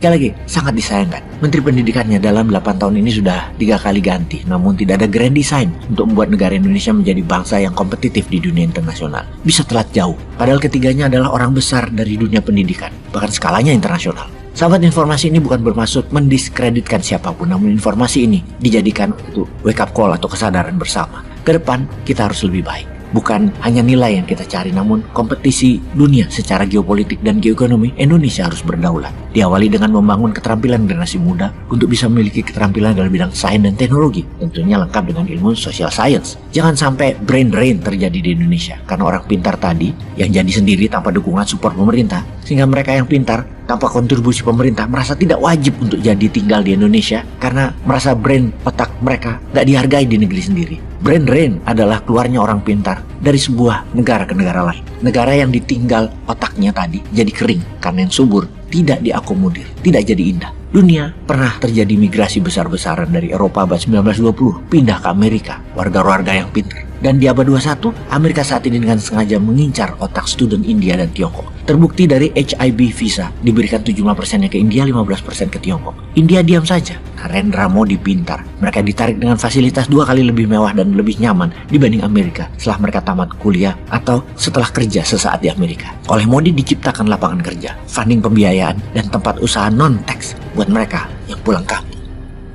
Sekali lagi, sangat disayangkan. Menteri pendidikannya dalam 8 tahun ini sudah 3 kali ganti, namun tidak ada grand design untuk membuat negara Indonesia menjadi bangsa yang kompetitif di dunia internasional. Bisa telat jauh, padahal ketiganya adalah orang besar dari dunia pendidikan, bahkan skalanya internasional. Sahabat, informasi ini bukan bermaksud mendiskreditkan siapapun, namun informasi ini dijadikan untuk wake up call atau kesadaran bersama. Ke depan, kita harus lebih baik. Bukan hanya nilai yang kita cari, namun kompetisi dunia secara geopolitik dan geoekonomi. Indonesia harus berdaulat. Diawali dengan membangun keterampilan generasi muda untuk bisa memiliki keterampilan dalam bidang sains dan teknologi, tentunya lengkap dengan ilmu social science. Jangan sampai brain drain terjadi di Indonesia karena orang pintar tadi yang jadi sendiri tanpa dukungan support pemerintah, sehingga mereka yang pintar tanpa kontribusi pemerintah merasa tidak wajib untuk jadi tinggal di Indonesia karena merasa brain otak mereka gak dihargai di negeri sendiri. Brain drain adalah keluarnya orang pintar dari sebuah negara ke negara lain. Negara yang ditinggal otaknya tadi jadi kering karena yang subur tidak diakomodir, tidak jadi indah. Dunia pernah terjadi migrasi besar-besaran dari Eropa abad 1920 pindah ke Amerika, warga-warga yang pintar. Dan di abad 21, Amerika saat ini dengan sengaja mengincar otak student India dan Tiongkok. Terbukti dari HIB visa diberikan 75%-nya ke India, 15% ke Tiongkok. India diam saja. Narendra Modi pintar. Mereka ditarik dengan fasilitas 2 kali lebih mewah dan lebih nyaman dibanding Amerika setelah mereka tamat kuliah atau setelah kerja sesaat di Amerika. Oleh Modi diciptakan lapangan kerja, funding pembiayaan, dan tempat usaha non-tax buat mereka yang pulang kampung.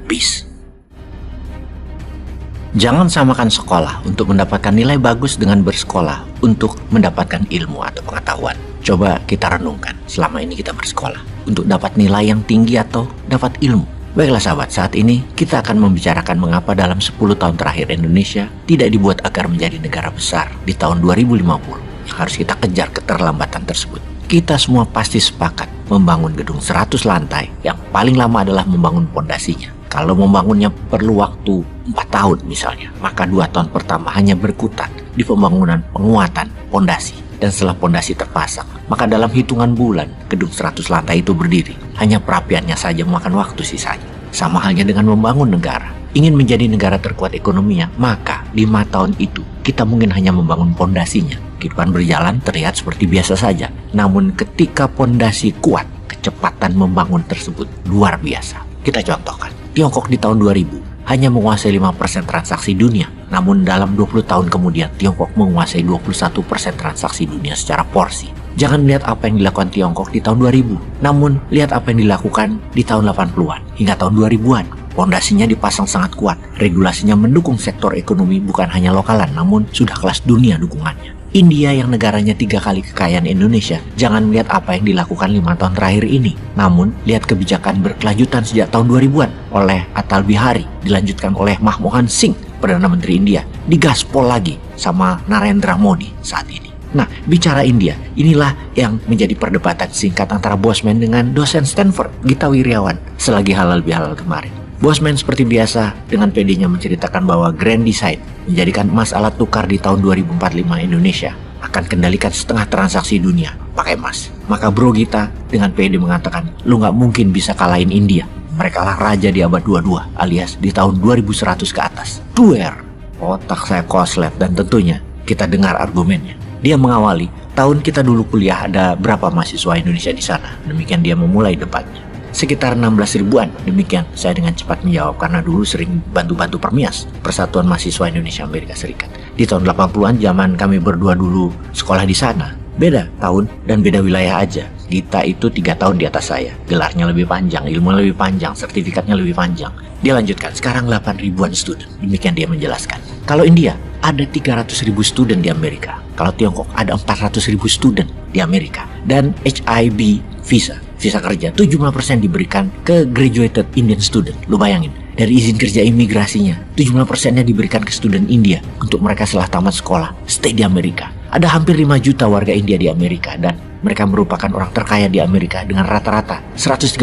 Peace. Jangan samakan sekolah untuk mendapatkan nilai bagus dengan bersekolah untuk mendapatkan ilmu atau pengetahuan. Coba kita renungkan, selama ini kita bersekolah untuk dapat nilai yang tinggi atau dapat ilmu. Baiklah sahabat, saat ini kita akan membicarakan mengapa dalam 10 tahun terakhir Indonesia tidak dibuat agar menjadi negara besar di tahun 2050 yang harus kita kejar keterlambatan tersebut. Kita semua pasti sepakat membangun gedung 100 lantai yang paling lama adalah membangun pondasinya. Kalau membangunnya perlu waktu 4 tahun misalnya, maka 2 tahun pertama hanya berkutat di pembangunan penguatan pondasi. Dan setelah pondasi terpasang, maka dalam hitungan bulan gedung 100 lantai itu berdiri. Hanya perapiannya saja memakan waktu sisanya. Sama halnya dengan membangun negara. Ingin menjadi negara terkuat ekonominya, maka 5 tahun itu kita mungkin hanya membangun pondasinya. Kehidupan berjalan terlihat seperti biasa saja. Namun ketika pondasi kuat, kecepatan membangun tersebut luar biasa. Kita contohkan, Tiongkok di tahun 2000 hanya menguasai 5% transaksi dunia. Namun dalam 20 tahun kemudian, Tiongkok menguasai 21% transaksi dunia secara porsi. Jangan melihat apa yang dilakukan Tiongkok di tahun 2000, namun lihat apa yang dilakukan di tahun 80-an hingga tahun 2000-an. Pondasinya dipasang sangat kuat, regulasinya mendukung sektor ekonomi bukan hanya lokalan, namun sudah kelas dunia dukungannya. India yang negaranya 3 kali kekayaan Indonesia, jangan melihat apa yang dilakukan 5 tahun terakhir ini, namun lihat kebijakan berkelanjutan sejak tahun 2000-an oleh Atal Bihari, dilanjutkan oleh Manmohan Singh, Perdana Menteri India, digaspol lagi sama Narendra Modi saat ini. Nah, bicara India, inilah yang menjadi perdebatan singkat antara Bosman dengan dosen Stanford, Gita Wirjawan, selagi halal bihalal kemarin. Bosman seperti biasa dengan PD-nya menceritakan bahwa grand design menjadikan emas alat tukar di tahun 2045 Indonesia akan kendalikan setengah transaksi dunia pakai emas. Maka bro Gita dengan PD mengatakan, lu nggak mungkin bisa kalahin India. Mereka lah raja di abad 22 alias di tahun 2100 ke atas. Duer, otak saya koslet dan tentunya kita dengar argumennya. Dia mengawali, tahun kita dulu kuliah ada berapa mahasiswa Indonesia di sana. Demikian dia memulai debatnya. Sekitar 16 ribuan, demikian saya dengan cepat menjawab karena dulu sering bantu-bantu Permias, Persatuan Mahasiswa Indonesia Amerika Serikat. Di tahun 80-an zaman kami berdua dulu sekolah di sana. Beda tahun dan beda wilayah aja. Gita itu 3 tahun di atas saya. Gelarnya lebih panjang, ilmu lebih panjang, sertifikatnya lebih panjang. Dia lanjutkan, sekarang 8 ribuan student. Demikian dia menjelaskan. Kalau India, ada 300 ribu student di Amerika. Kalau Tiongkok, ada 400 ribu student di Amerika. Dan HIB visa kerja 75% diberikan ke graduated Indian student. Lu bayangin, dari izin kerja imigrasinya 75%-nya diberikan ke student India untuk mereka setelah tamat sekolah stay di Amerika. Ada hampir 5 juta warga India di Amerika dan mereka merupakan orang terkaya di Amerika dengan rata-rata $130.000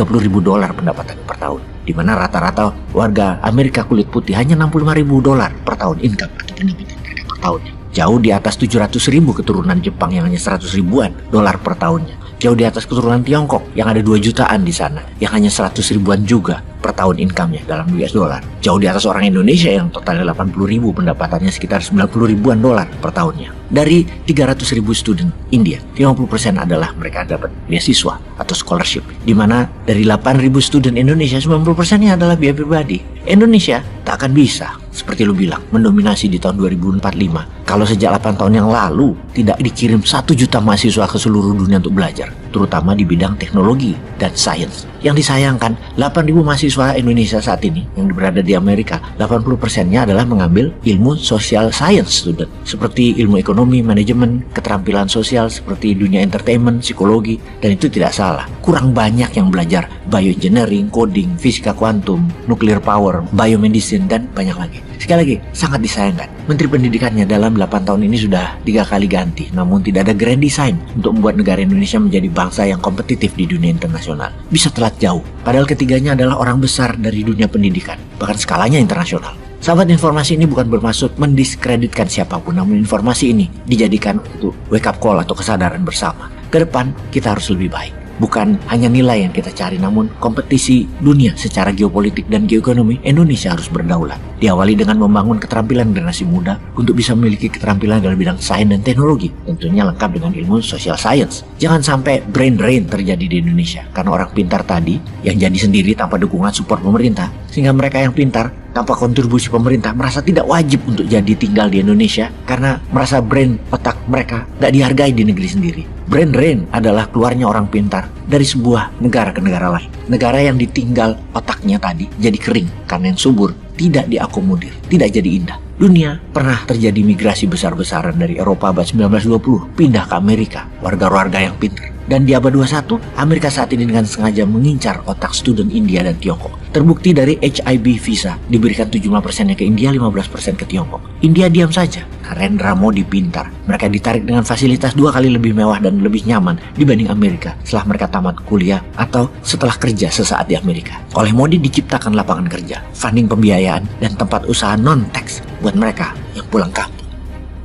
pendapatan per tahun, di mana rata-rata warga Amerika kulit putih hanya $65.000 per tahun income atau pendapatan mereka per tahunnya. Jauh di atas 700.000 keturunan Jepang yang hanya 100 ribuan dolar per tahunnya. Jauh di atas keturunan Tiongkok yang ada 2 jutaan di sana yang hanya 100 ribuan juga per tahun income-nya dalam US dollar. Jauh di atas orang Indonesia yang totalnya 80.000, pendapatannya sekitar 90 ribuan dolar per tahunnya. Dari 300.000 student India, 50% adalah mereka dapat beasiswa atau scholarship, di mana dari 8.000 student Indonesia, 90%-nya adalah biaya pribadi. Indonesia tak akan bisa, seperti lu bilang, mendominasi di tahun 2045 kalau sejak 8 tahun yang lalu tidak dikirim 1 juta mahasiswa ke seluruh dunia untuk belajar, terutama di bidang teknologi dan sains. Yang disayangkan, 8.000 mahasiswa Indonesia saat ini yang berada di Amerika, 80%-nya adalah mengambil ilmu social science student, seperti ilmu ekonomi, manajemen, keterampilan sosial, seperti dunia entertainment, psikologi, dan itu tidak salah. Kurang banyak yang belajar bioengineering, coding, fisika kuantum, nuclear power, biomedicine, dan banyak lagi. Sekali lagi, sangat disayangkan. Menteri Pendidikannya dalam 8 tahun ini sudah 3 kali ganti, namun tidak ada grand design untuk membuat negara Indonesia menjadi bangsa yang kompetitif di dunia internasional. Bisa telat jauh, padahal ketiganya adalah orang besar dari dunia pendidikan, bahkan skalanya internasional. Sahabat, informasi ini bukan bermaksud mendiskreditkan siapapun, namun informasi ini dijadikan untuk wake up call atau kesadaran bersama. Ke depan, kita harus lebih baik. Bukan hanya nilai yang kita cari, namun kompetisi dunia secara geopolitik dan geoekonomi. Indonesia harus berdaulat. Diawali dengan membangun keterampilan generasi muda untuk bisa memiliki keterampilan dalam bidang sains dan teknologi, tentunya lengkap dengan ilmu social science. Jangan sampai brain drain terjadi di Indonesia karena orang pintar tadi yang jadi sendiri tanpa dukungan support pemerintah, sehingga mereka yang pintar tanpa kontribusi pemerintah merasa tidak wajib untuk jadi tinggal di Indonesia karena merasa brain otak mereka gak dihargai di negeri sendiri. Brain drain adalah keluarnya orang pintar dari sebuah negara ke negara lain. Negara yang ditinggal otaknya tadi jadi kering karena yang subur tidak diakomodir, tidak jadi indah. Dunia pernah terjadi migrasi besar-besaran dari Eropa abad 1920 pindah ke Amerika, warga-warga yang pintar. Dan di abad 21, Amerika saat ini dengan sengaja mengincar otak student India dan Tiongkok. Terbukti dari HIB visa diberikan 75%-nya ke India, 15% ke Tiongkok. India diam saja. Narendra Modi pintar. Mereka ditarik dengan fasilitas 2 kali lebih mewah dan lebih nyaman dibanding Amerika setelah mereka tamat kuliah atau setelah kerja sesaat di Amerika. Oleh Modi diciptakan lapangan kerja, funding pembiayaan, dan tempat usaha non-tax buat mereka yang pulang kampung.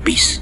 Peace.